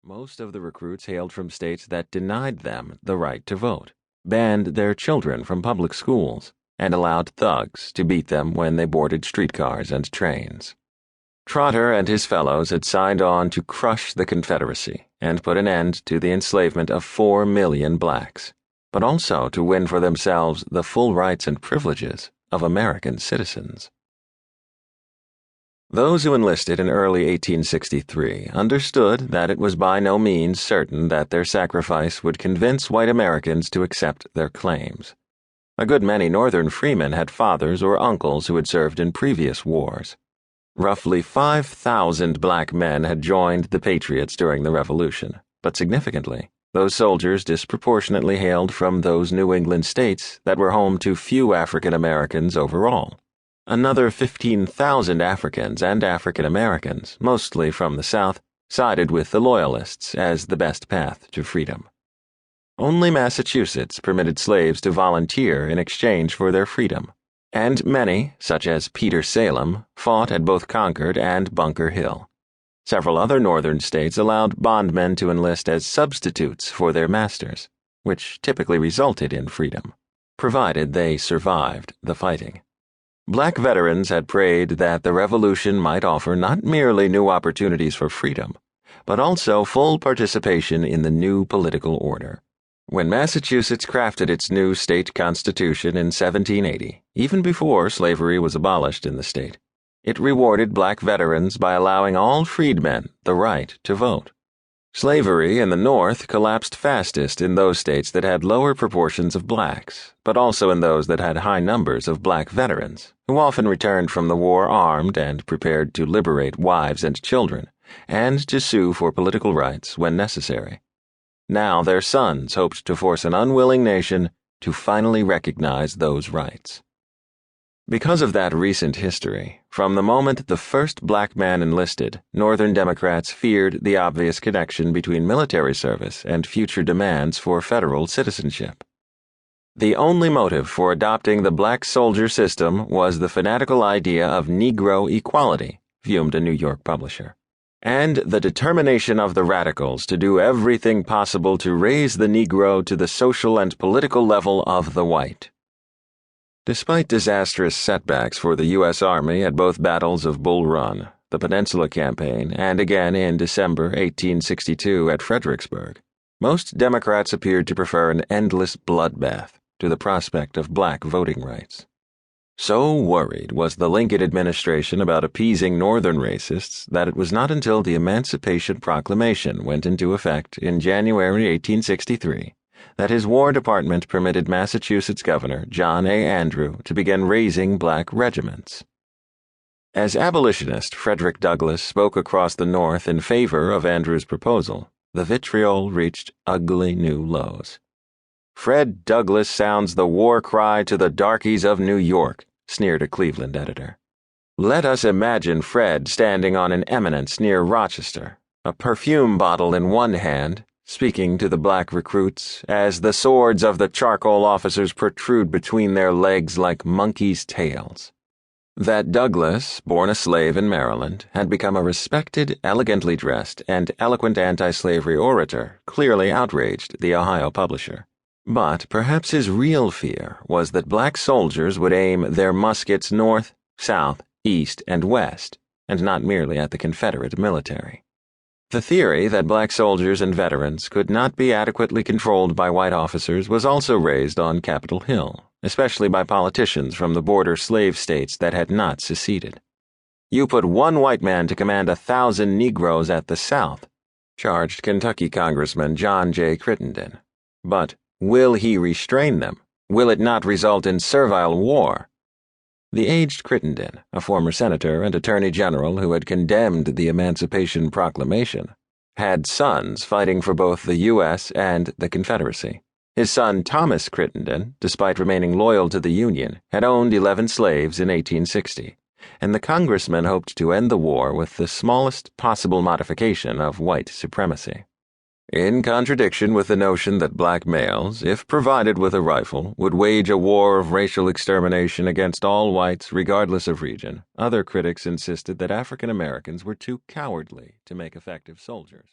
Most of the recruits hailed from states that denied them the right to vote, banned their children from public schools, and allowed thugs to beat them when they boarded streetcars and trains. Trotter and his fellows had signed on to crush the Confederacy and put an end to the enslavement of 4 million blacks, but also to win for themselves the full rights and privileges of American citizens. Those who enlisted in early 1863 understood that it was by no means certain that their sacrifice would convince white Americans to accept their claims. A good many Northern freemen had fathers or uncles who had served in previous wars. Roughly 5,000 black men had joined the Patriots during the Revolution, but significantly, those soldiers disproportionately hailed from those New England states that were home to few African Americans overall. Another 15,000 Africans and African Americans, mostly from the South, sided with the Loyalists as the best path to freedom. Only Massachusetts permitted slaves to volunteer in exchange for their freedom, and many, such as Peter Salem, fought at both Concord and Bunker Hill. Several other northern states allowed bondmen to enlist as substitutes for their masters, which typically resulted in freedom, provided they survived the fighting. Black veterans had prayed that the Revolution might offer not merely new opportunities for freedom, but also full participation in the new political order. When Massachusetts crafted its new state constitution in 1780, even before slavery was abolished in the state, it rewarded black veterans by allowing all freedmen the right to vote. Slavery in the North collapsed fastest in those states that had lower proportions of blacks, but also in those that had high numbers of black veterans, who often returned from the war armed and prepared to liberate wives and children, and to sue for political rights when necessary. Now their sons hoped to force an unwilling nation to finally recognize those rights. Because of that recent history, from the moment the first black man enlisted, Northern Democrats feared the obvious connection between military service and future demands for federal citizenship. The only motive for adopting the black soldier system was the fanatical idea of Negro equality, fumed a New York publisher, and the determination of the radicals to do everything possible to raise the Negro to the social and political level of the white. Despite disastrous setbacks for the U.S. Army at both battles of Bull Run, the Peninsula Campaign, and again in December 1862 at Fredericksburg, most Democrats appeared to prefer an endless bloodbath to the prospect of black voting rights. So worried was the Lincoln administration about appeasing Northern racists that it was not until the Emancipation Proclamation went into effect in January 1863 that his War Department permitted Massachusetts Governor John A. Andrew to begin raising black regiments. As abolitionist Frederick Douglass spoke across the North in favor of Andrew's proposal, the vitriol reached ugly new lows. "Fred Douglass sounds the war cry to the darkies of New York," sneered a Cleveland editor. "Let us imagine Fred standing on an eminence near Rochester, a perfume bottle in one hand, speaking to the black recruits as the swords of the charcoal officers protrude between their legs like monkeys' tails." That Douglass, born a slave in Maryland, had become a respected, elegantly dressed, and eloquent anti-slavery orator clearly outraged the Ohio publisher. But perhaps his real fear was that black soldiers would aim their muskets north, south, east, and west, and not merely at the Confederate military. The theory that black soldiers and veterans could not be adequately controlled by white officers was also raised on Capitol Hill, especially by politicians from the border slave states that had not seceded. "You put one white man to command 1,000 Negroes at the South," charged Kentucky Congressman John J. Crisden. "But will he restrain them? Will it not result in servile war?" The aged Crisden, a former senator and attorney general who had condemned the Emancipation Proclamation, had sons fighting for both the U.S. and the Confederacy. His son Thomas Crisden, despite remaining loyal to the Union, had owned 11 slaves in 1860, and the congressman hoped to end the war with the smallest possible modification of white supremacy. In contradiction with the notion that black males, if provided with a rifle, would wage a war of racial extermination against all whites regardless of region, other critics insisted that African Americans were too cowardly to make effective soldiers.